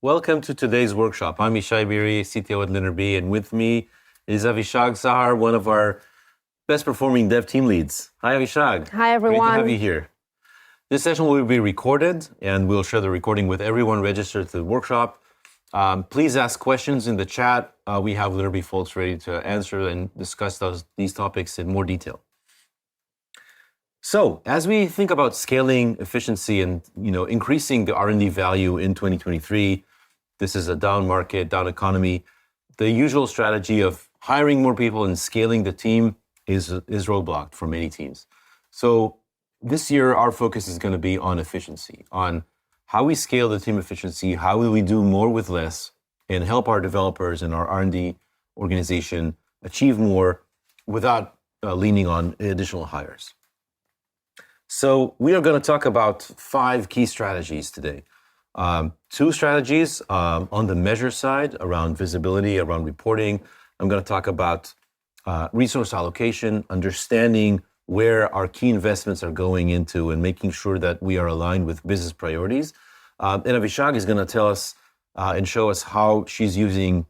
Welcome to today's workshop. I'm Yishai Beeri, CTO at Linear and with me is Avishag Sahar, one of our best performing dev team leads. Hi, Avishag. Hi, everyone. Great to have you here. This session will be recorded, and we'll share the recording with everyone registered to the workshop. Please ask questions in the chat. We have Linear folks ready to answer and discuss these topics in more detail. So, as we think about scaling efficiency and increasing the R&D value in 2023, this is a down market, down economy. The usual strategy of hiring more people and scaling the team is roadblocked for many teams. So this year, our focus is going to be on efficiency, on how we scale the team efficiency, how will we do more with less, and help our developers and our R&D organization achieve more without leaning on additional hires. So we are going to talk about 5 key strategies today. 2 strategies on the measure side around visibility, around reporting. I'm going to talk about resource allocation, understanding where our key investments are going into and making sure that we are aligned with business priorities. And Avishag is going to tell us and show us how she's using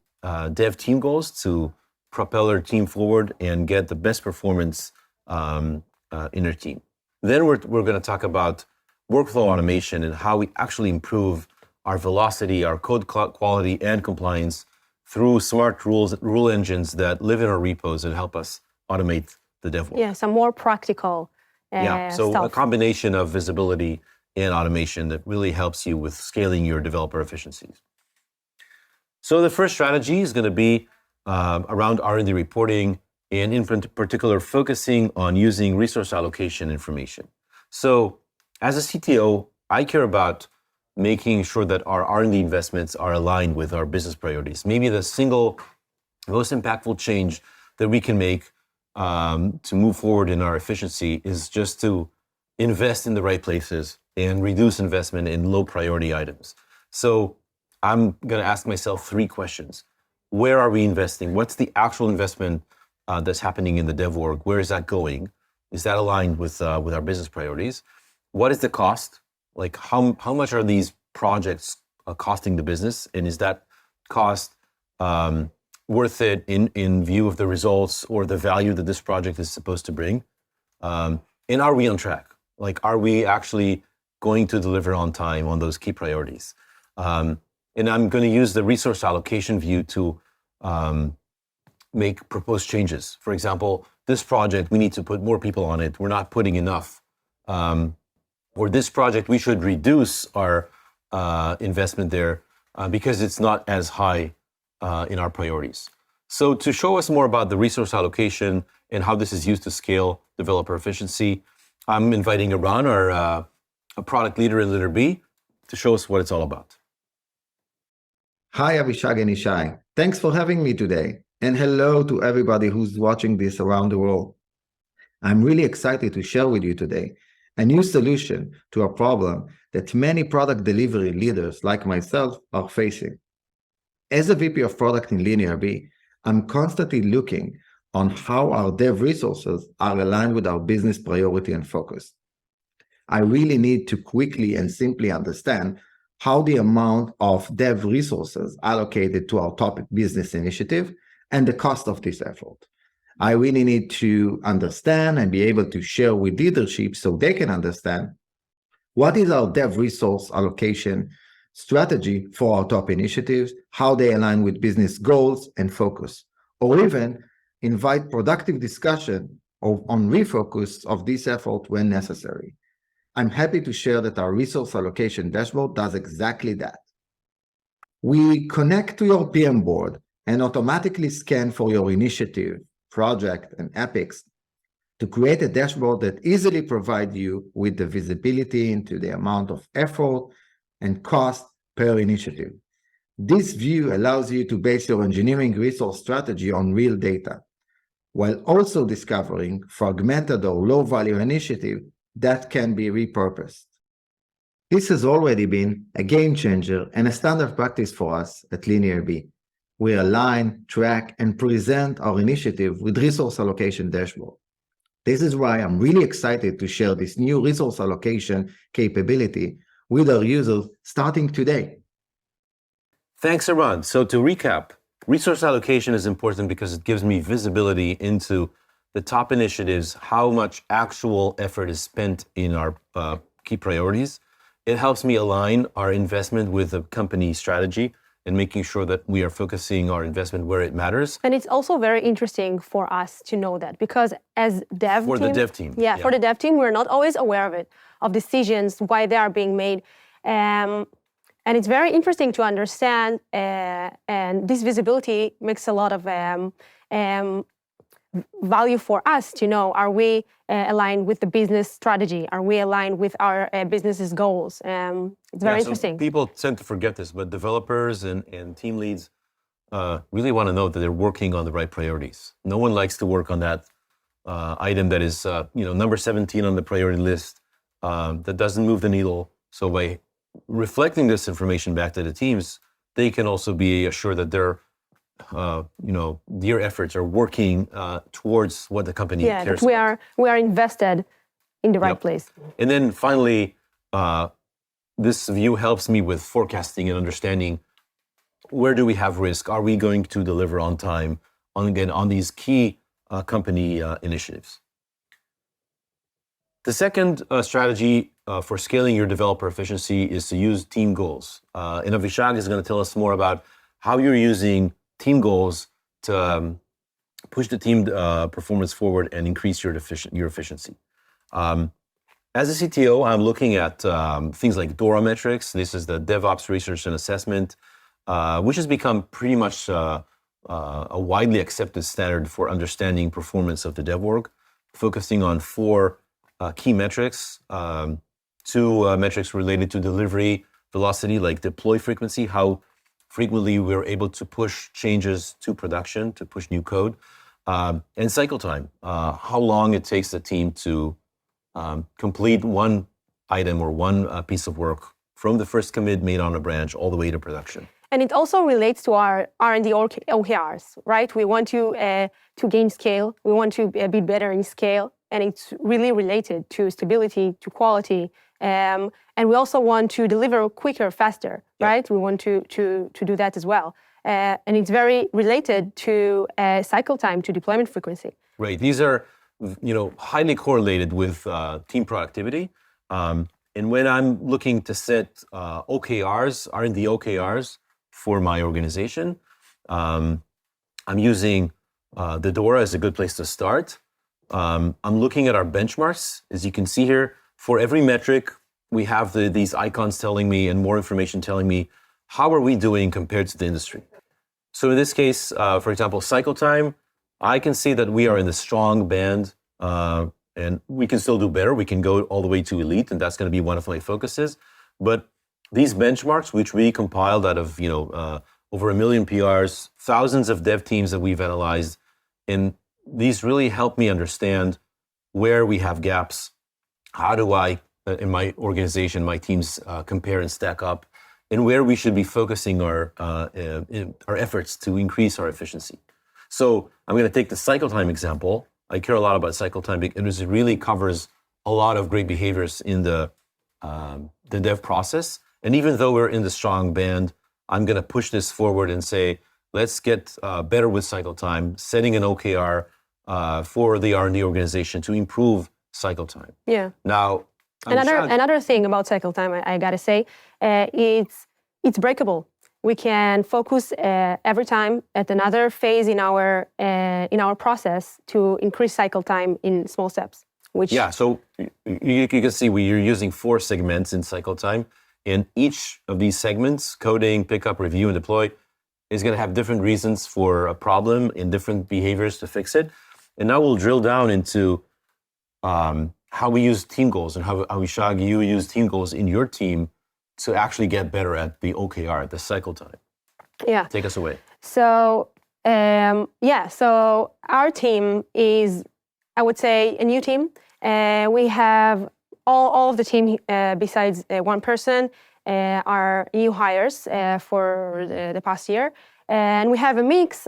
dev team goals to propel her team forward and get the best performance in her team. Then we're going to talk about workflow automation and how we actually improve our velocity, our code quality, and compliance through smart rule engines that live in our repos and help us automate the dev work. Yeah, some more practical so stuff. A combination of visibility and automation that really helps you with scaling your developer efficiencies. So the first strategy is going to be around R&D reporting, and in particular, focusing on using resource allocation information. So as a CTO, I care about making sure that our R&D investments are aligned with our business priorities. Maybe the single most impactful change that we can make to move forward in our efficiency is just to invest in the right places and reduce investment in low priority items. So I'm going to ask myself 3 questions. Where are we investing? What's the actual investment that's happening in the dev org? Where is that going? Is that aligned with our business priorities? What is the cost? Like how much are these projects costing the business? And is that cost worth it in view of the results or the value that this project is supposed to bring? And are we on track? Like, are we actually going to deliver on time on those key priorities? And I'm going to use the resource allocation view to make proposed changes. For example, this project, we need to put more people on it. We're not putting enough. Or this project, we should reduce our investment there because it's not as high in our priorities. So to show us more about the resource allocation and how this is used to scale developer efficiency, I'm inviting Iran, our product leader in Linear B, to show us what it's all about. Hi, Avishag and Yishai. Thanks for having me today. And hello to everybody who's watching this around the world. I'm really excited to share with you today a new solution to a problem that many product delivery leaders like myself are facing. As a VP of product in Linear B, I'm constantly looking on how our dev resources are aligned with our business priority and focus. I really need to quickly and simply understand how the amount of dev resources allocated to our top business initiative and the cost of this effort. I really need to understand and be able to share with leadership so they can understand what is our dev resource allocation strategy for our top initiatives, how they align with business goals and focus, or even invite productive discussion on refocus of this effort when necessary. I'm happy to share that our resource allocation dashboard does exactly that. We connect to your PM board and automatically scan for your initiative, project, and epics to create a dashboard that easily provides you with the visibility into the amount of effort and cost per initiative. This view allows you to base your engineering resource strategy on real data, while also discovering fragmented or low-value initiatives that can be repurposed. This has already been a game changer and a standard practice for us at Linear B. We align, track, and present our initiative with resource allocation dashboard. This is why I'm really excited to share this new resource allocation capability with our users starting today. Thanks, Eran. So to recap, resource allocation is important because it gives me visibility into the top initiatives, how much actual effort is spent in our key priorities. It helps me align our investment with the company strategy and making sure that we are focusing our investment where it matters. And it's also very interesting for us to know that, because as dev For team, the dev team. for the dev team, we're not always aware of it, of decisions, why they are being made. And it's very interesting to understand, and this visibility makes a lot of value for us to know, are we aligned with the business strategy? Are we aligned with our business's goals? It's very interesting. So people tend to forget this, but developers and team leads really want to know that they're working on the right priorities. No one likes to work on that item that is number 17 on the priority list that doesn't move the needle. So by reflecting this information back to the teams, they can also be assured that their efforts are working towards what the company cares about. We are invested in the right place. And then finally, this view helps me with forecasting and understanding where do we have risk? Are we going to deliver on time on these key company initiatives? The second strategy for scaling your developer efficiency is to use team goals. And Avishag is going to tell us more about how you're using team goals to push the team performance forward and increase your efficiency. As a CTO, I'm looking at things like DORA metrics. This is the DevOps Research and Assessment, which has become pretty much a widely accepted standard for understanding performance of the dev org, focusing on 4 key metrics. 2 metrics related to delivery velocity, like deploy frequency, how frequently we're able to push changes to production, to push new code, and cycle time, how long it takes the team to complete one item or one piece of work from the first commit made on a branch all the way to production. And it also relates to our R&D OKRs, right? We want to gain scale. We want to be better in scale, and it's really related to stability, to quality, and we also want to deliver quicker, faster, right? We want to do that as well, and it's very related to cycle time, to deployment frequency. Right. These are, highly correlated with team productivity. And when I'm looking to set OKRs, R&D OKRs for my organization, I'm using the DORA as a good place to start. I'm looking at our benchmarks. As you can see here, for every metric, we have these icons telling me and more information telling me how are we doing compared to the industry. So in this case, for example, cycle time, I can see that we are in the strong band, and we can still do better. We can go all the way to elite, and that's going to be one of my focuses. But these benchmarks, which we compiled out of over 1 million PRs, thousands of dev teams that we've analyzed, and these really help me understand where we have gaps. How do I, in my organization, my teams compare and stack up, and where we should be focusing our efforts to increase our efficiency. So I'm going to take the cycle time example. I care a lot about cycle time because it really covers a lot of great behaviors in the dev process. And even though we're in the strong band, I'm going to push this forward and say, let's get better with cycle time, setting an OKR for the R&D organization to improve cycle time. Yeah. Now, another thing about cycle time, I gotta say, it's breakable. We can focus every time at another phase in our process to increase cycle time in small steps. So you can see we're using 4 segments in cycle time, and each of these segments, coding, pickup, review, and deploy, is going to have different reasons for a problem and different behaviors to fix it. And now we'll drill down into how we use team goals and how Avishag, you use team goals in your team to actually get better at the OKR, at the cycle time. Yeah. Take us away. So, so our team is, I would say, a new team. We have all of the team, besides one person, are new hires for the past year. And we have a mix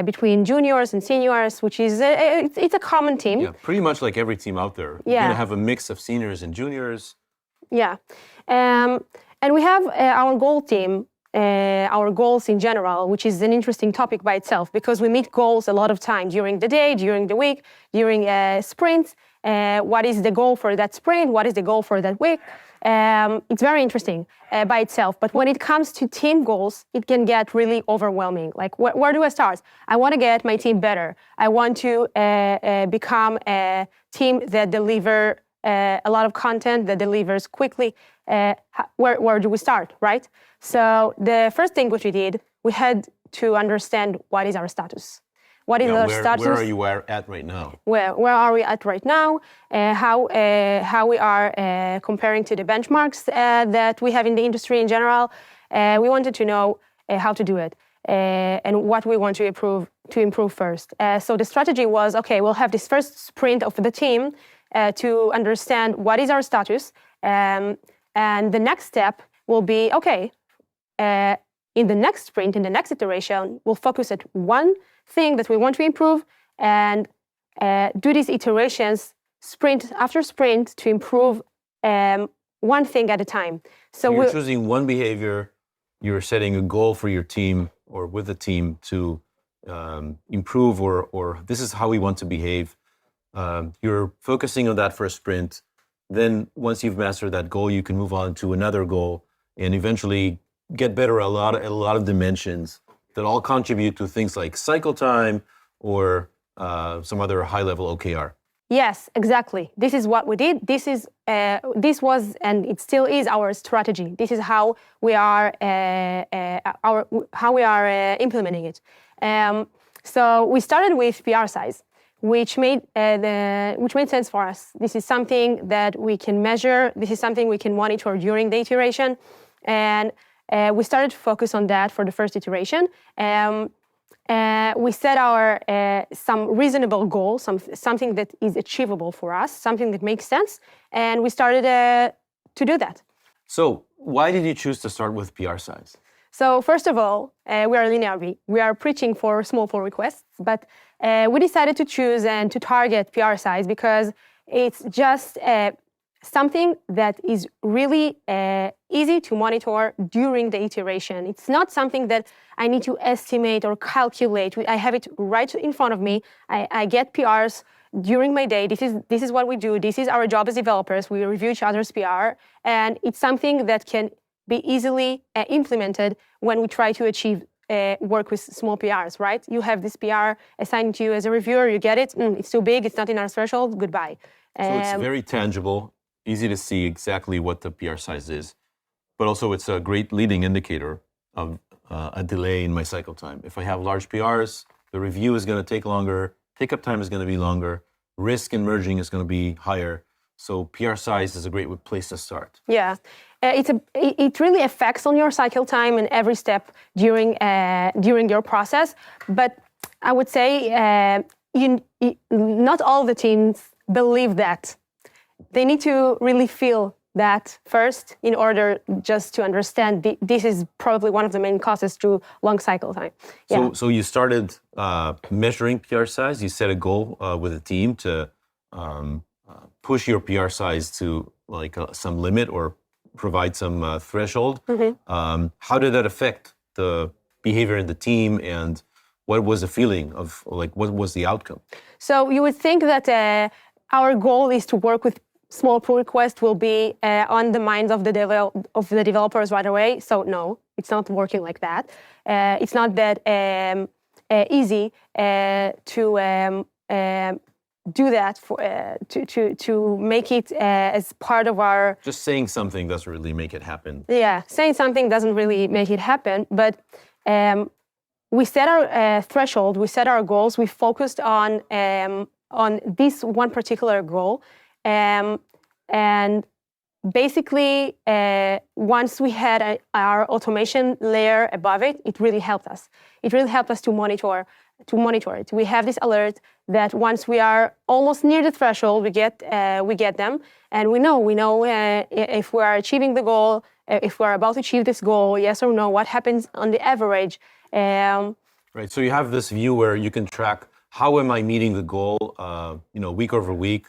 between juniors and seniors, which is, it's a common team. Yeah, pretty much like every team out there. You're going to have a mix of seniors and juniors. Yeah. And we have our goal team, our goals in general, which is an interesting topic by itself, because we meet goals a lot of time during the day, during the week, during sprints. What is the goal for that sprint? What is the goal for that week? It's very interesting by itself. But when it comes to team goals, it can get really overwhelming. Like, where do I start? I want to get my team better. I want to become a team that deliver a lot of content, that delivers quickly. Where do we start, right? So the first thing which we did, we had to understand what is our status. What is our status? Where are you at right now? Where are we at right now? How we are comparing to the benchmarks that we have in the industry in general. We wanted to know how to do it and what we want to improve first. So the strategy was, okay, we'll have this first sprint of the team to understand what is our status. And the next step will be, okay, in the next sprint, in the next iteration, we'll focus at one thing that we want to improve and do these iterations sprint after sprint to improve one thing at a time. So you're choosing one behavior, you're setting a goal for your team or with the team to improve or this is how we want to behave. You're focusing on that first sprint. Then once you've mastered that goal, you can move on to another goal and eventually get better at a lot of dimensions that all contribute to things like cycle time or some other high-level OKR. Yes, exactly. This is what we did. This was, and it still is, our strategy. This is how we are implementing it. So we started with PR size, which made sense for us. This is something that we can measure. This is something we can monitor during the iteration, and we started to focus on that for the first iteration. We set our some reasonable goals, something that is achievable for us, something that makes sense, and we started to do that. So why did you choose to start with PR size? So first of all, we are linear. We are preaching for small pull requests, but we decided to choose and to target PR size because it's just something that is really easy to monitor during the iteration. It's not something that I need to estimate or calculate. I have it right in front of me. I get PRs during my day. This is what we do. This is our job as developers. We review each other's PR, and it's something that can be easily implemented when we try to achieve work with small PRs, right? You have this PR assigned to you as a reviewer. You get it. It's too big. It's not in our threshold. Goodbye. So it's very tangible. Easy to see exactly what the PR size is, but also it's a great leading indicator of a delay in my cycle time. If I have large PRs, the review is going to take longer, pickup time is going to be longer, risk in merging is going to be higher. So PR size is a great place to start. Yeah, it really affects on your cycle time and every step during your process. But I would say not all the teams believe that. They need to really feel that first in order just to understand this is probably one of the main causes to long cycle time. Yeah. So you started measuring PR size. You set a goal with a team to push your PR size to like some limit or provide some threshold. Mm-hmm. How did that affect the behavior in the team and what was the feeling of like what was the outcome? So you would think that our goal is to work with small pull request will be on the minds of the developers right away. So no, it's not working like that. It's not that easy to do that to make it as part of our. Just saying something doesn't really make it happen. Yeah, saying something doesn't really make it happen. But we set our threshold. We set our goals. We focused on this one particular goal. And basically, once we had our automation layer above it, it really helped us. It really helped us to monitor it. We have this alert that once we are almost near the threshold, we get them, and we know if we are achieving the goal, if we are about to achieve this goal, yes or no. What happens on the average? Right. So you have this view where you can track how am I meeting the goal, week over week.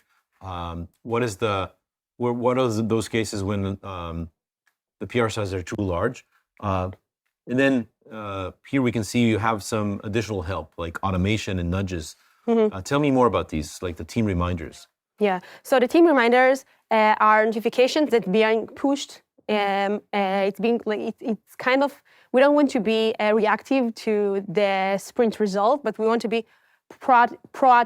What are those cases when the PR sizes are too large? And then here we can see you have some additional help, like automation and nudges. Tell me more about these, like the team reminders. Yeah. So the team reminders are notifications that being pushed. It's being like it's kind of, we don't want to be reactive to the sprint result, but we want to be proactively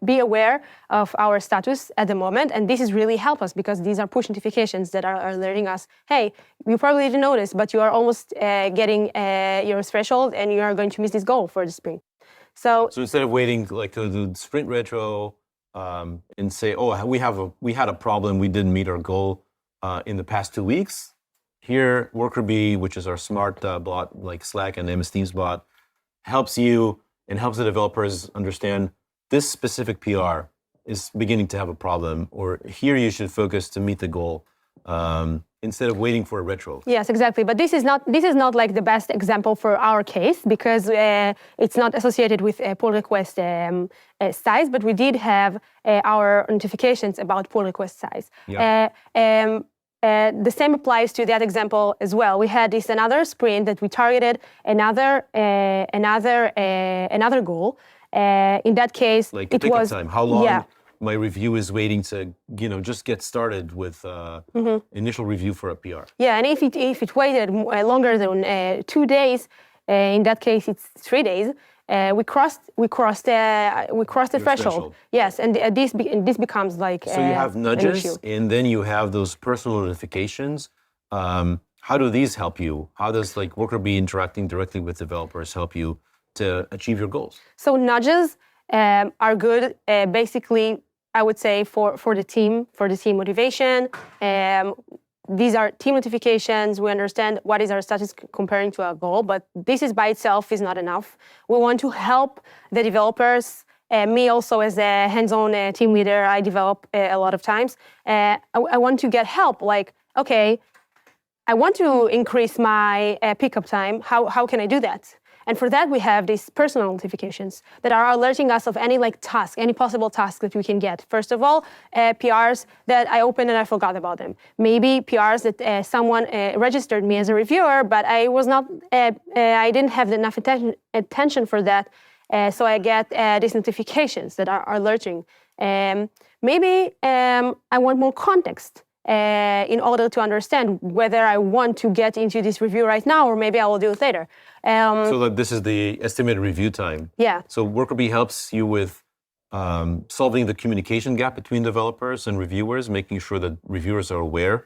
be aware of our status at the moment. And this is really help us because these are push notifications that are alerting us, hey, you probably didn't notice, but you are almost getting your threshold and you are going to miss this goal for the sprint. So instead of waiting like to do sprint retro and say, oh, we had a problem, we didn't meet our goal in the past 2 weeks, here Worker Bee, which is our smart bot like Slack and MS Teams bot, helps you and helps the developers understand this specific PR is beginning to have a problem, or here you should focus to meet the goal instead of waiting for a retro. Yes, exactly. But this is not like the best example for our case because it's not associated with a pull request size, but we did have our notifications about pull request size. Yeah. The same applies to that example as well. We had another sprint that we targeted another goal. In that case, like it was time. How long yeah. my review is waiting to just get started with initial review for a PR. Yeah, and if it waited longer than 2 days, in that case it's 3 days. We crossed the threshold. Yes, and this becomes like so you have nudges, and then you have those personal notifications. How do these help you? How does like Worker Bee interacting directly with developers help you to achieve your goals? So nudges are good, basically. I would say for the team motivation. These are team notifications. We understand what is our status comparing to our goal, but this is by itself is not enough. We want to help the developers. Me also as a hands-on team leader, I develop a lot of times. I want to get help. Like, okay, I want to increase my pickup time. How can I do that? And for that, we have these personal notifications that are alerting us of any like task, any possible task that we can get. First of all, PRs that I opened and I forgot about them. Maybe PRs that someone registered me as a reviewer, but I didn't have enough attention for that. So I get these notifications that are alerting. Maybe I want more context. In order to understand whether I want to get into this review right now or maybe I will do it later. So this is the estimated review time. Yeah. So Worker Bee helps you with solving the communication gap between developers and reviewers, making sure that reviewers are aware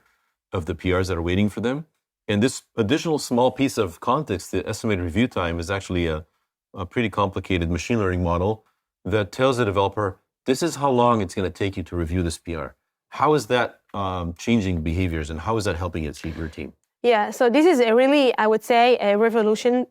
of the PRs that are waiting for them. And this additional small piece of context, the estimated review time, is actually a pretty complicated machine learning model that tells the developer, this is how long it's going to take you to review this PR. How is that changing behaviors and how is that helping achieve your team? Yeah, so this is a really, I would say, a revolution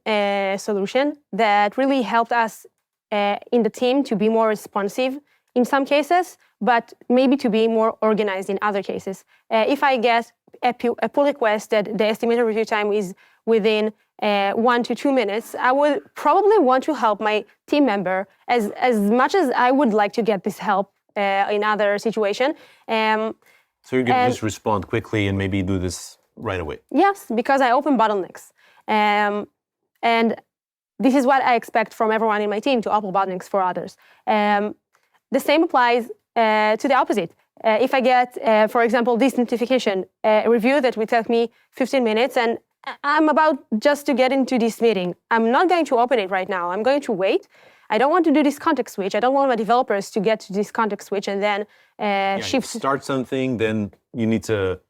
solution that really helped us in the team to be more responsive in some cases, but maybe to be more organized in other cases. If I get a pull request that the estimated review time is within 1 to 2 minutes, I would probably want to help my team member as much as I would like to get this help in other situation. So you're going to just respond quickly and maybe do this right away? Yes, because I open bottlenecks. And this is what I expect from everyone in my team, to open bottlenecks for others. The same applies to the opposite. If I get, for example, this notification, a review that will take me 15 minutes and I'm about just to get into this meeting, I'm not going to open it right now. I'm going to wait. I don't want to do this context switch. I don't want my developers to get to this context switch and then shift. Start something, then you need to,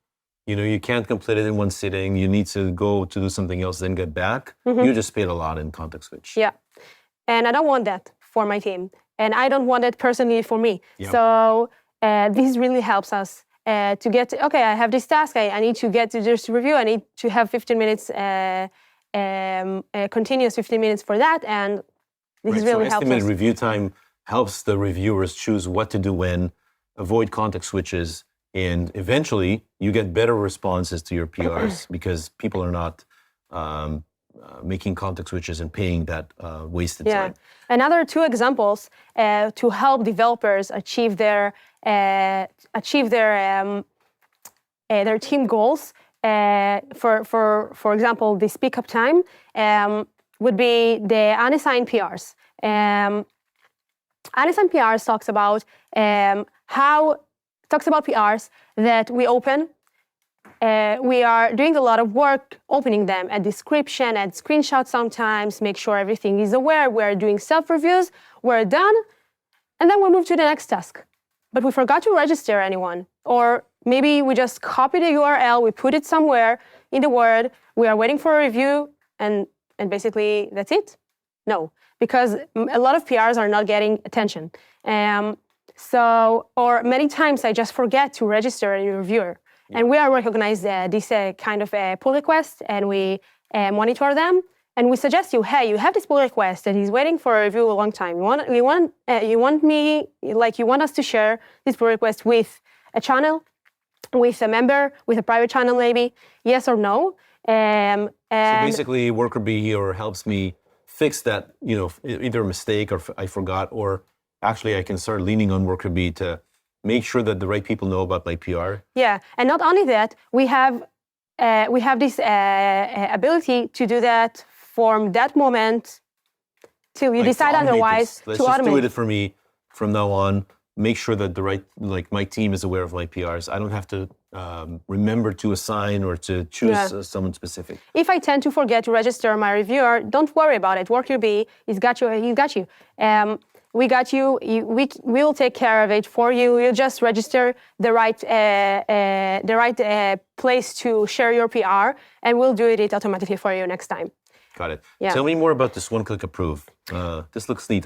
you can't complete it in one sitting. You need to go to do something else, then get back. You just paid a lot in context switch. Yeah, and I don't want that for my team. And I don't want it personally for me. Yeah. So this really helps us to get, okay, I have this task. I need to get to this review. I need to have 15 minutes, continuous 15 minutes for that. And this really helps us. Estimated review time helps the reviewers choose what to do when, avoid context switches, and eventually you get better responses to your PRs because people are not making context switches and paying that wasted time. Another 2 examples to help developers achieve their team goals for example, this pickup time would be the unassigned PRs. Unassigned PRs talks about PRs that we open. We are doing a lot of work opening them, add description, add screenshots sometimes, make sure everything is aware. We're doing self-reviews, we're done, and then we move to the next task. But we forgot to register anyone, or maybe we just copy the URL, we put it somewhere in the Word, we are waiting for a review, and basically that's it. No, because a lot of PRs are not getting attention. Or many times I just forget to register a reviewer. And we are recognize this kind of pull request, and we monitor them. And we suggest you, hey, you have this pull request that is waiting for a review a long time. You want us to share this pull request with a channel, with a member, with a private channel maybe? Yes or no? So basically, Worker Bee helps me fix that, either a mistake or I forgot, or actually I can start leaning on Worker Bee to make sure that the right people know about my PR. Yeah, and not only that, we have this ability to do that from that moment till you decide otherwise. Let's just do it for me from now on. Make sure that my team is aware of my PRs. I don't have to remember to assign or to choose someone specific. If I tend to forget to register my reviewer, don't worry about it. Worker Bee, he's got you. We got you. We will take care of it for you. You just register the right place to share your PR, and we'll do it automatically for you next time. Got it. Yeah. Tell me more about this one-click approve. This looks neat.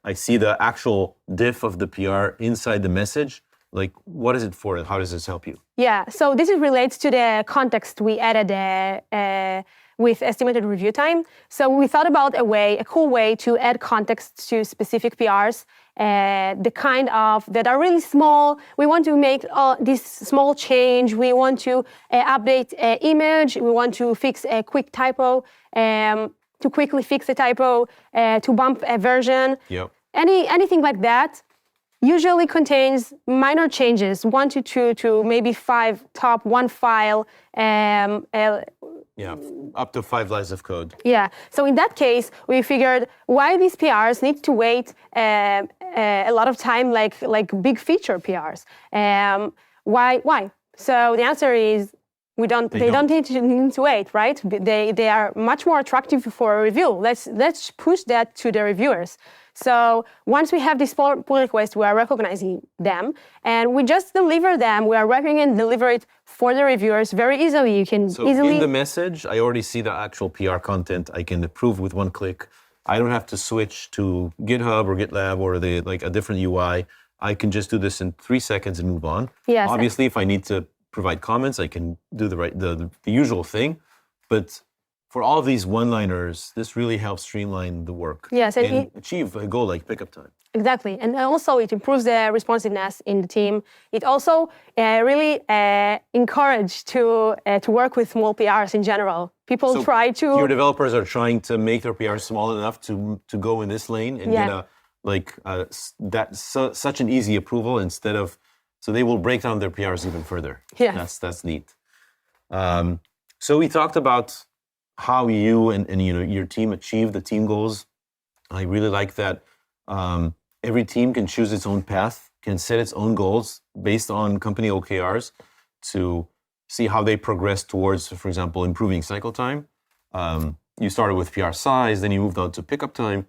I see the actual diff of the PR inside the message. Like, what is it for, and how does this help you? Yeah. So this relates to the context we added with estimated review time. So we thought about a cool way to add context to specific PRs, the kind of that are really small. We want to make this small change. We want to update an image. We want to fix a quick typo, to quickly fix a typo, to bump a version. Yep. Anything like that usually contains minor changes, 1 to 2 to maybe 5 top, 1 file. Up to 5 lines of code. Yeah. So in that case, we figured why these PRs need to wait a lot of time, like big feature PRs. Why? So the answer is they don't need to wait, right? They are much more attractive for a review. Let's push that to the reviewers. So once we have this pull request, we are recognizing them, and we just deliver them. We are wrapping and deliver it for the reviewers very easily. You can easily... in the message, I already see the actual PR content. I can approve with one click. I don't have to switch to GitHub or GitLab or a different UI. I can just do this in 3 seconds and move on. Yes. Obviously, if I need to provide comments, I can do the usual thing, but for all of these one-liners, this really helps streamline the work. Yes, and achieve a goal like pickup time. Exactly, and also it improves the responsiveness in the team. It also really encourages to work with small PRs in general. People try to... Your developers are trying to make their PRs small enough to go in this lane and get such an easy approval instead of... So they will break down their PRs even further. Yeah. That's neat. So we talked about how you and your team achieve the team goals. I really like that every team can choose its own path, can set its own goals based on company OKRs to see how they progress towards, for example, improving cycle time. You started with PR size, then you moved on to pickup time.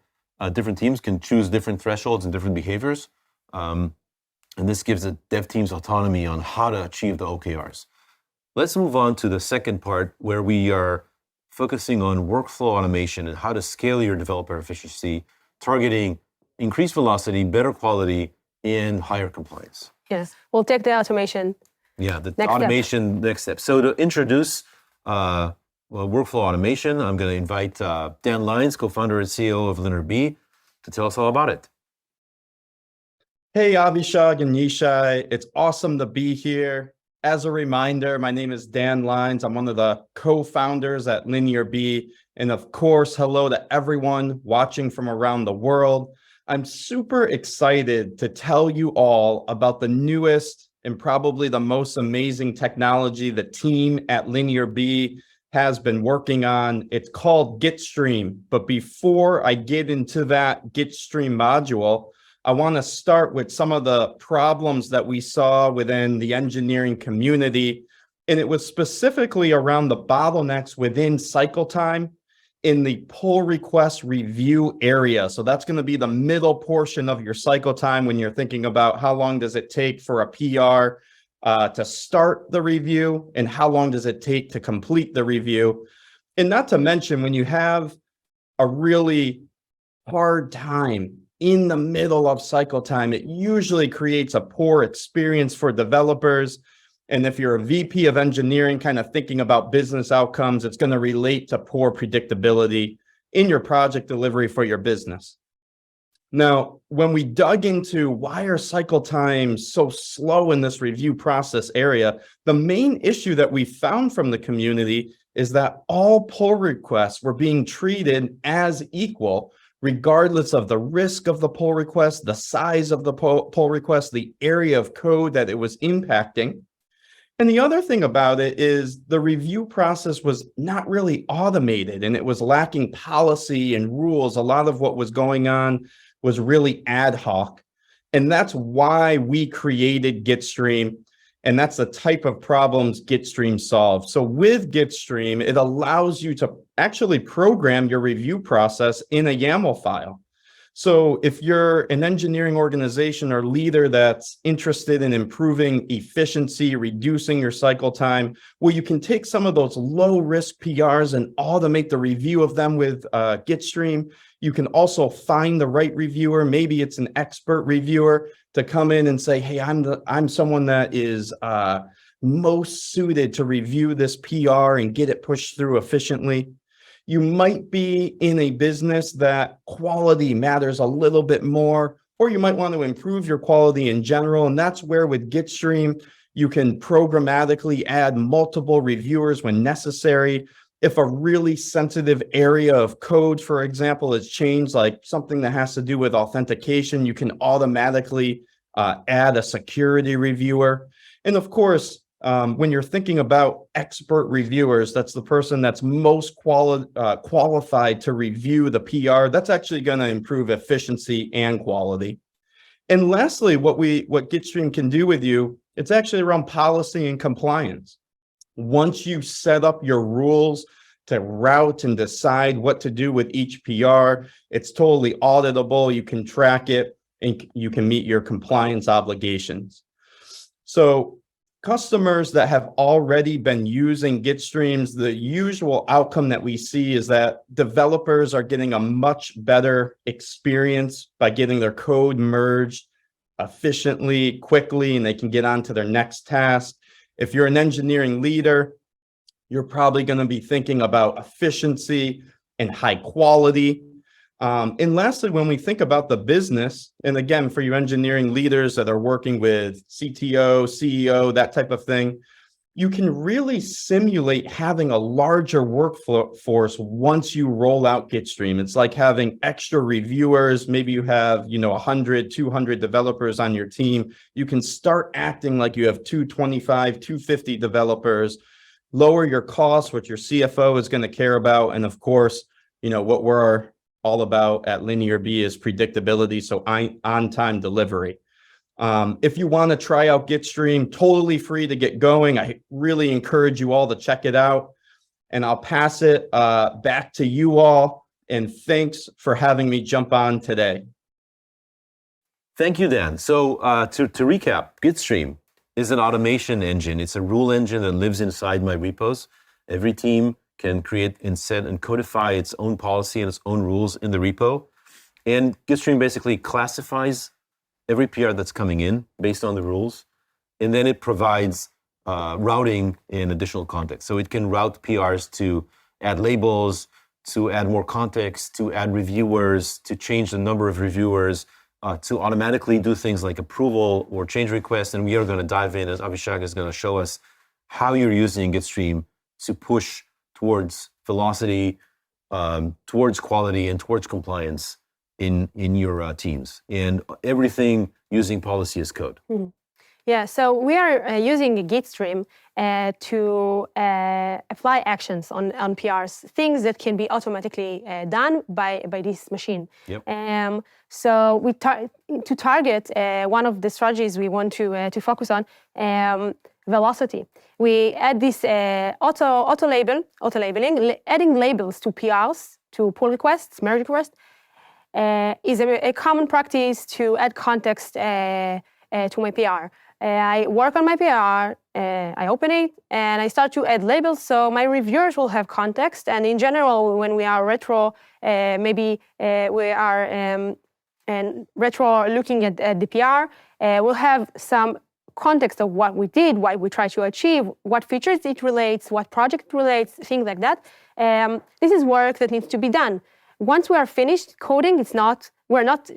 Different teams can choose different thresholds and different behaviors. And this gives the dev teams autonomy on how to achieve the OKRs. Let's move on to the second part where we are focusing on workflow automation and how to scale your developer efficiency, targeting increased velocity, better quality, and higher compliance. Yes, we'll take the automation. Yeah, the automation next step. So to introduce workflow automation, I'm going to invite Dan Lyons, co-founder and CEO of LinearB, to tell us all about it. Hey, Avishag and Yishai. It's awesome to be here. As a reminder, my name is Dan Lyons. I'm one of the co-founders at LinearB. And of course, hello to everyone watching from around the world. I'm super excited to tell you all about the newest and probably the most amazing technology the team at Linear B has been working on. It's called Gitstream. But before I get into that Gitstream module, I want to start with some of the problems that we saw within the engineering community. And it was specifically around the bottlenecks within cycle time in the pull request review area. So that's going to be the middle portion of your cycle time when you're thinking about how long does it take for a PR to start the review and how long does it take to complete the review. And not to mention, when you have a really hard time in the middle of cycle time, it usually creates a poor experience for developers. And if you're a VP of engineering kind of thinking about business outcomes, it's going to relate to poor predictability in your project delivery for your business. Now, when we dug into why are cycle times so slow in this review process area, the main issue that we found from the community is that all pull requests were being treated as equal, regardless of the risk of the pull request, the size of the pull request, the area of code that it was impacting. And the other thing about it is the review process was not really automated and it was lacking policy and rules. A lot of what was going on was really ad hoc. And that's why we created Gitstream. And that's the type of problems Gitstream solves. So with Gitstream, it allows you to actually program your review process in a YAML file. So if you're an engineering organization or leader that's interested in improving efficiency, reducing your cycle time, well, you can take some of those low-risk PRs and automate the review of them with Gitstream. You can also find the right reviewer. Maybe it's an expert reviewer to come in and say, hey, I'm someone that is most suited to review this PR and get it pushed through efficiently. You might be in a business that quality matters a little bit more, or you might want to improve your quality in general. And that's where with Gitstream, you can programmatically add multiple reviewers when necessary. If a really sensitive area of code, for example, is changed, like something that has to do with authentication, you can automatically add a security reviewer. And of course, when you're thinking about expert reviewers, that's the person that's most qualified to review the PR. That's actually going to improve efficiency and quality. And lastly, what Gitstream can do with you, it's actually around policy and compliance. Once you set up your rules to route and decide what to do with each PR, it's totally auditable. You can track it and you can meet your compliance obligations. So customers that have already been using Gitstreams, the usual outcome that we see is that developers are getting a much better experience by getting their code merged efficiently, quickly, and they can get on to their next task. If you're an engineering leader, you're probably going to be thinking about efficiency and high quality. And lastly, when we think about the business, and again, for you engineering leaders that are working with CTO, CEO, that type of thing, you can really simulate having a larger workforce once you roll out Gitstream. It's like having extra reviewers. Maybe you have, 100, 200 developers on your team. You can start acting like you have 225, 250 developers, lower your costs, what your CFO is going to care about. And of course, what we're all about at Linear B is predictability, so on-time delivery. If you want to try out Gitstream, totally free to get going. I really encourage you all to check it out. And I'll pass it back to you all. And thanks for having me jump on today. Thank you, Dan. So to recap, Gitstream is an automation engine. It's a rule engine that lives inside my repos. Every team can create and set and codify its own policy and its own rules in the repo. And Gitstream basically classifies every PR that's coming in based on the rules. And then it provides routing in additional context. So it can route PRs to add labels, to add more context, to add reviewers, to change the number of reviewers, to automatically do things like approval or change requests. And we are going to dive in, as Avishag is going to show us, how you're using Gitstream to push towards velocity, towards quality, and towards compliance in your teams. And everything using policy as code. Mm-hmm. Yeah, so we are using a Git stream to apply actions on PRs, things that can be automatically done by this machine. Yep. So we to target one of the strategies we want to focus on, velocity. We add this auto labeling, adding labels to PRs, to pull requests, merge requests, is a common practice to add context to my PR. I work on my PR, I open it, and I start to add labels so my reviewers will have context. And in general, when we are retro, maybe we are and retro looking at the PR, we'll have some context of what we did, what we try to achieve, what features it relates, what project it relates, things like that. This is work that needs to be done. Once we are finished coding, we're not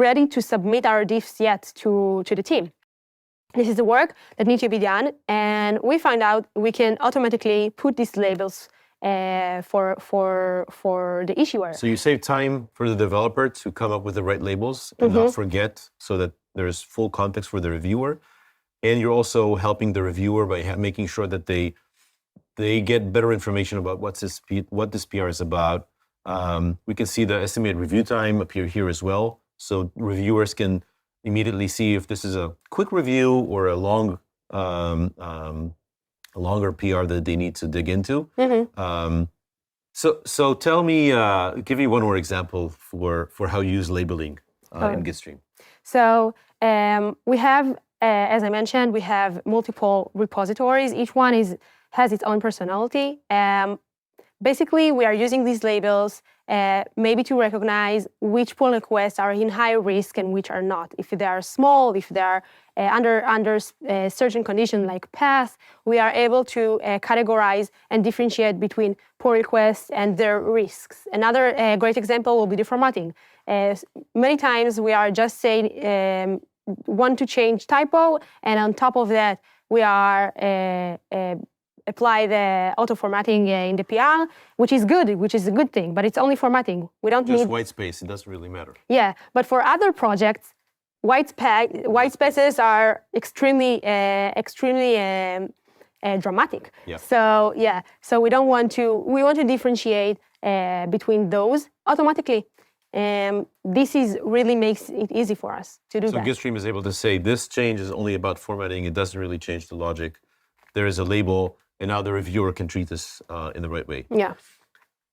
ready to submit our diffs yet to the team. This is the work that needs to be done, and we find out we can automatically put these labels for the issuer. So you save time for the developer to come up with the right labels and not forget, so that there's full context for the reviewer. And you're also helping the reviewer by making sure that they get better information about what this PR is about. We can see the estimated review time appear here as well, so reviewers can immediately see if this is a quick review or a longer PR that they need to dig into. So tell me, give me one more example for how you use labeling in Gitstream. So we have, as I mentioned, we have multiple repositories. Each one has its own personality. Basically, we are using these labels maybe to recognize which pull requests are in high risk and which are not. If they are small, if they are under certain conditions like path, we are able to categorize and differentiate between pull requests and their risks. Another great example will be the formatting. Many times we are just saying want to change typo, and on top of that, we are apply the auto formatting in the PR, which is a good thing, but it's only formatting. We don't just need white space. It doesn't really matter. Yeah, but for other projects, white spaces are extremely dramatic. Yeah. So we want to differentiate between those automatically. This really makes it easy for us to do that. So Gitstream is able to say this change is only about formatting. It doesn't really change the logic. There is a label, and now the reviewer can treat this in the right way. Yeah.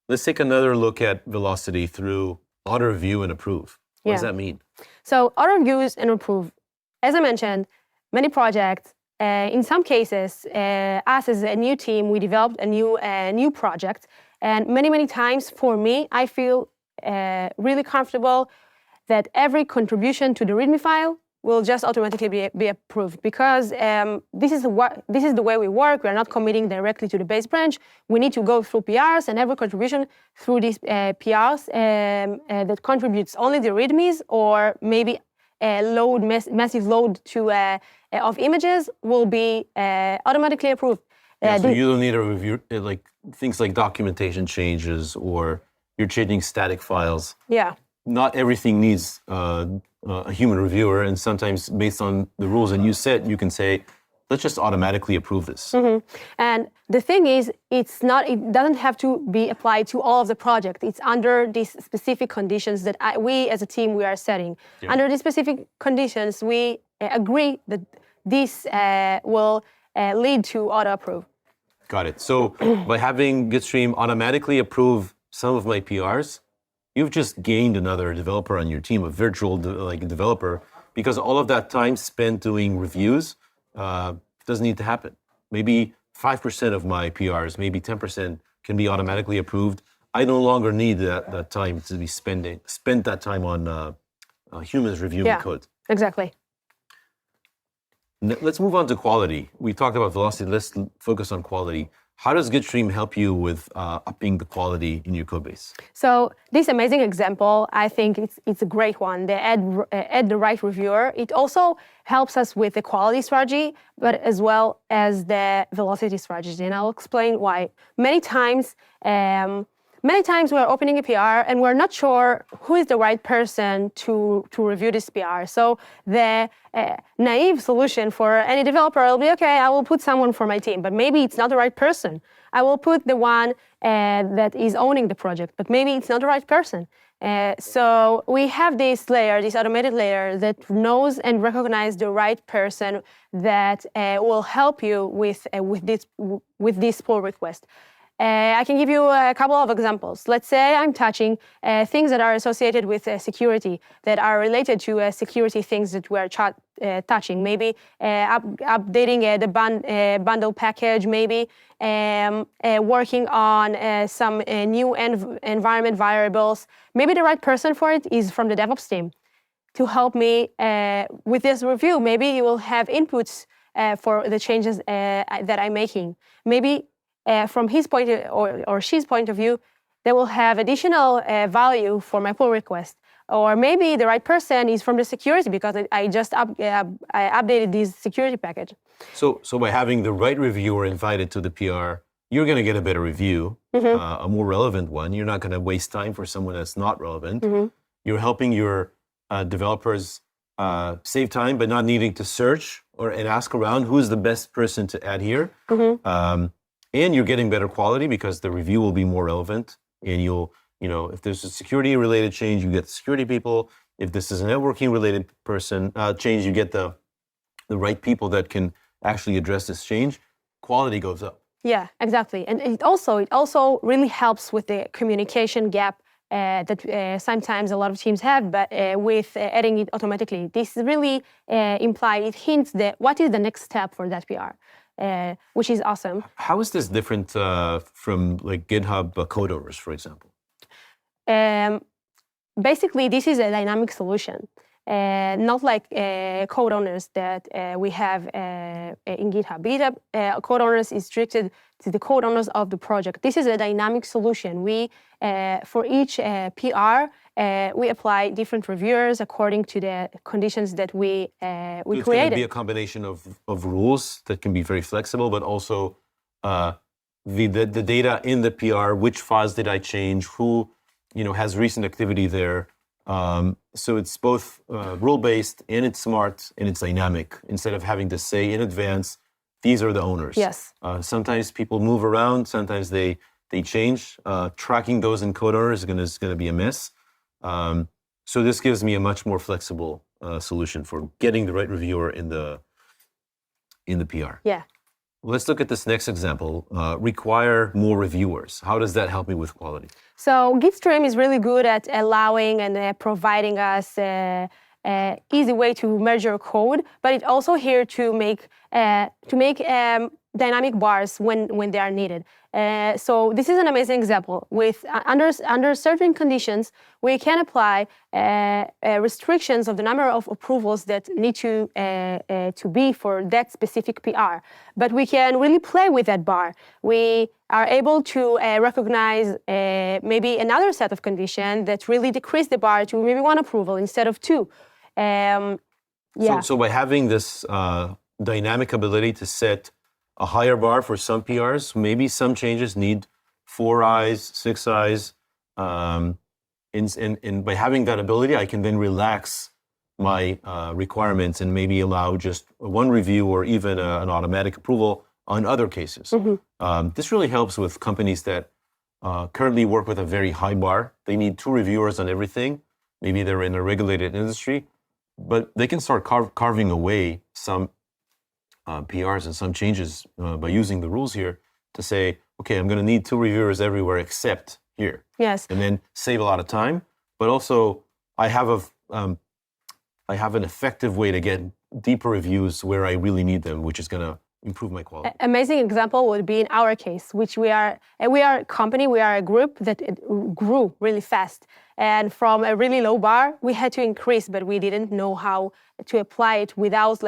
Let's take another look at velocity through auto review and approve. What does that mean? So auto reviews and approve, as I mentioned, many projects. In some cases, us as a new team, we developed a new project, and many times for me, I feel really comfortable that every contribution to the README file will just automatically be approved, because this is the way we work. We are not committing directly to the base branch. We need to go through PRs, and every contribution through these PRs that contributes only the READMEs or maybe massive load to of images will be automatically approved. So you don't need a review, like things like documentation changes, or you're changing static files. Yeah. Not everything needs a human reviewer, and sometimes based on the rules that you set, you can say, let's just automatically approve this. And the thing is, it doesn't have to be applied to all of the project. It's under these specific conditions that we as a team, we are setting. Yeah. Under these specific conditions, we agree that this will lead to auto approve. Got it. So by having Gitstream automatically approve some of my PRs, you've just gained another developer on your team, a virtual developer, because all of that time spent doing reviews doesn't need to happen. Maybe 5% of my PRs, maybe 10% can be automatically approved. I no longer need that time to be spent that time on humans reviewing code. Exactly. Let's move on to quality. We talked about velocity. Let's focus on quality. How does Gitstream help you with upping the quality in your code base? So this amazing example, I think it's a great one. They add the right reviewer. It also helps us with the quality strategy, but as well as the velocity strategy. And I'll explain why. Many times many times we're opening a PR and we're not sure who is the right person to review this PR. So the naive solution for any developer will be, okay, I will put someone for my team, but maybe it's not the right person. I will put the one that is owning the project, but maybe it's not the right person. So we have this layer, this automated layer that knows and recognizes the right person that will help you with this pull request. I can give you a couple of examples. Let's say I'm touching things that are associated with security, that are related to security things that we're touching. Maybe updating the bundle package, maybe working on some new environment variables. Maybe the right person for it is from the DevOps team to help me with this review. Maybe you will have inputs for the changes that I'm making. Maybe from his point or she's point of view, they will have additional value for my pull request. Or maybe the right person is from the security because I just updated this security package. So by having the right reviewer invited to the PR, you're going to get a better review, a more relevant one. You're not going to waste time for someone that's not relevant. You're helping your developers save time, but not needing to search and ask around who's the best person to add here. And you're getting better quality because the review will be more relevant. And you'll, if there's a security-related change, you get the security people. If this is a networking-related change, you get the right people that can actually address this change. Quality goes up. Yeah, exactly. And it also really helps with the communication gap that sometimes a lot of teams have, but with adding it automatically. This really it hints that what is the next step for that PR. Which is awesome. How is this different from like GitHub code owners, for example? Basically, this is a dynamic solution, not like code owners that we have in GitHub. GitHub code owners is restricted to the code owners of the project. This is a dynamic solution. We, for each PR, we apply different reviewers according to the conditions that we created. It's going to be a combination of rules that can be very flexible, but also the data in the PR, which files did I change, who has recent activity there. So it's both rule-based and it's smart and it's dynamic. Instead of having to say in advance, these are the owners. Yes. Sometimes people move around. Sometimes they change. Tracking those in code owners is going to be a mess. So this gives me a much more flexible solution for getting the right reviewer in the PR. Yeah. Let's look at this next example. Require more reviewers. How does that help me with quality? So Gitstream is really good at allowing and providing us easy way to merge your code, but it's also here to make dynamic bars when they are needed. So this is an amazing example. With under certain conditions, we can apply restrictions of the number of approvals that need to be for that specific PR. But we can really play with that bar. We are able to recognize maybe another set of conditions that really decrease the bar to maybe one approval instead of two. So by having this dynamic ability to set a higher bar for some PRs, maybe some changes need 4 eyes, 6 eyes. And by having that ability, I can then relax my requirements and maybe allow just one review or even an automatic approval on other cases. This really helps with companies that currently work with a very high bar. They need 2 reviewers on everything. Maybe they're in a regulated industry, but they can start carving away some PRs and some changes by using the rules here to say, okay, I'm going to need 2 reviewers everywhere except here. Yes. And then save a lot of time, but also I have an effective way to get deeper reviews where I really need them, which is going to improve my quality. Amazing example would be in our case, which we are a company, we are a group that grew really fast. And from a really low bar, we had to increase, but we didn't know how to apply it without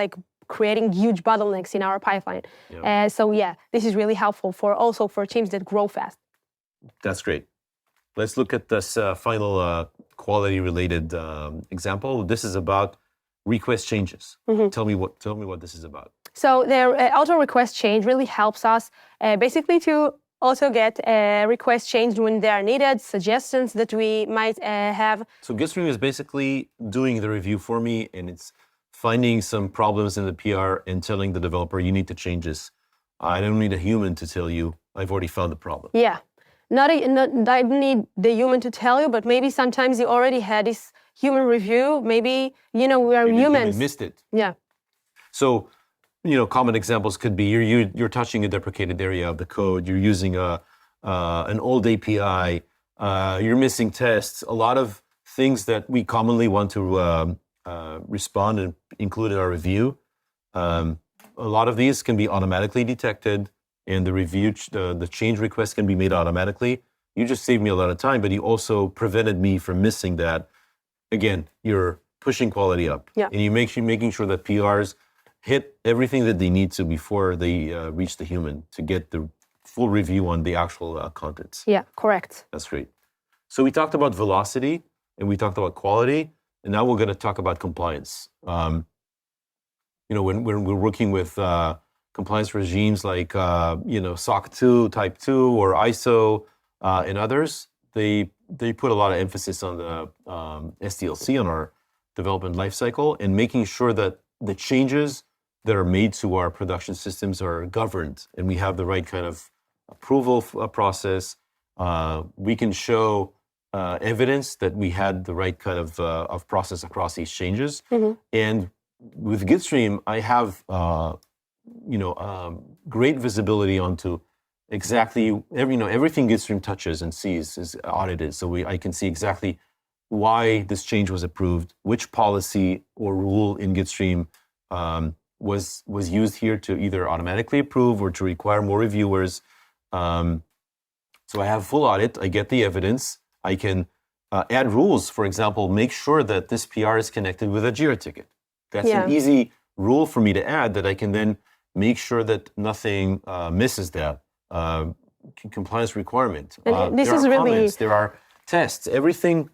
creating huge bottlenecks in our pipeline. Yeah. This is really helpful for teams that grow fast. That's great. Let's look at this final quality-related example. This is about request changes. Tell me what this is about. So the auto request change really helps us basically to also get requests changed when they are needed, suggestions that we might have. So Gitstream is basically doing the review for me, and it's finding some problems in the PR and telling the developer, you need to change this. I don't need a human to tell you. I've already found the problem. Yeah. I don't need the human to tell you, but maybe sometimes you already had this human review. Maybe, we are Maybe humans. You missed it. Yeah. So, common examples could be you're touching a deprecated area of the code. You're using an old API. You're missing tests. A lot of things that we commonly want to respond and include in our review. A lot of these can be automatically detected, and the review, the change request can be made automatically. You just saved me a lot of time, but you also prevented me from missing that. Again, you're pushing quality up, and you're making sure that PRs hit everything that they need to before they reach the human to get the full review on the actual contents. Yeah, correct. That's great. So we talked about velocity and we talked about quality, and now we're going to talk about compliance. When we're working with compliance regimes like SOC 2, Type 2, or ISO, and others, they put a lot of emphasis on the SDLC, on our development lifecycle, and making sure that the changes that are made to our production systems are governed, and we have the right kind of approval process. We can show evidence that we had the right kind of process across these changes. Mm-hmm. And with Gitstream, I have great visibility onto exactly everything Gitstream touches and sees is audited. So I can see exactly why this change was approved, which policy or rule in Gitstream was used here to either automatically approve or to require more reviewers. So I have full audit. I get the evidence. I can add rules. For example, make sure that this PR is connected with a JIRA ticket. That's an easy rule for me to add that I can then make sure that nothing misses that compliance requirement. This is really comments, there are tests, everything.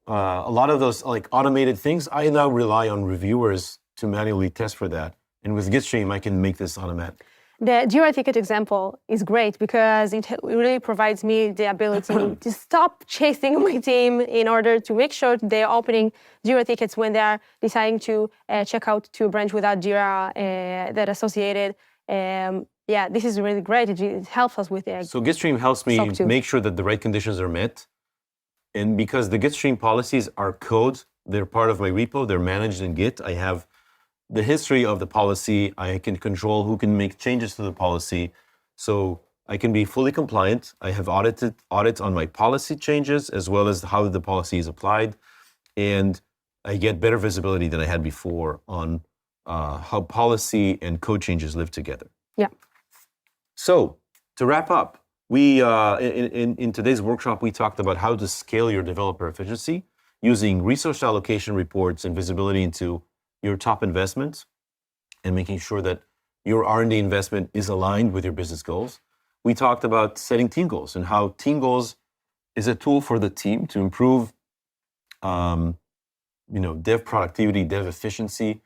A lot of those like automated things, I now rely on reviewers to manually test for that. And with Gitstream, I can make this automatic. The JIRA ticket example is great because it really provides me the ability to stop chasing my team in order to make sure they're opening JIRA tickets when they're deciding to check out to a branch without JIRA that associated. This is really great. It helps us with the So Gitstream helps me make sure that the right conditions are met. And because the Gitstream policies are code, they're part of my repo, they're managed in Git. I have the history of the policy. I can control who can make changes to the policy. So I can be fully compliant. I have audits on my policy changes as well as how the policy is applied. And I get better visibility than I had before on how policy and code changes live together. Yeah. So to wrap up, we in today's workshop, we talked about how to scale your developer efficiency using resource allocation reports and visibility into your top investments and making sure that your R&D investment is aligned with your business goals. We talked about setting team goals and how team goals is a tool for the team to improve, dev productivity, dev efficiency,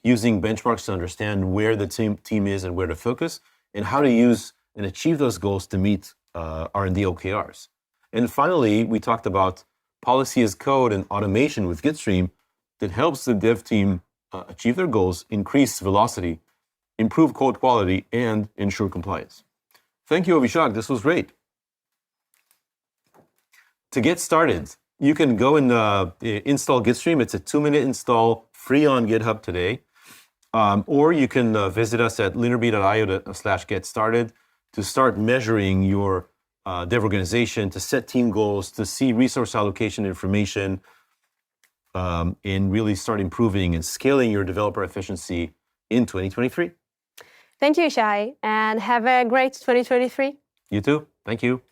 using benchmarks to understand where the team is and where to focus, and how to use and achieve those goals to meet R&D OKRs. And finally, we talked about policy as code and automation with Gitstream that helps the dev team achieve their goals, increase velocity, improve code quality, and ensure compliance. Thank you, Avishag. This was great. To get started, you can go and install Gitstream. It's a 2-minute install, free on GitHub today. Or you can visit us at linearb.io/get-started to start measuring your dev organization, to set team goals, to see resource allocation information, and really start improving and scaling your developer efficiency in 2023. Thank you, Yishai, and have a great 2023. You too. Thank you.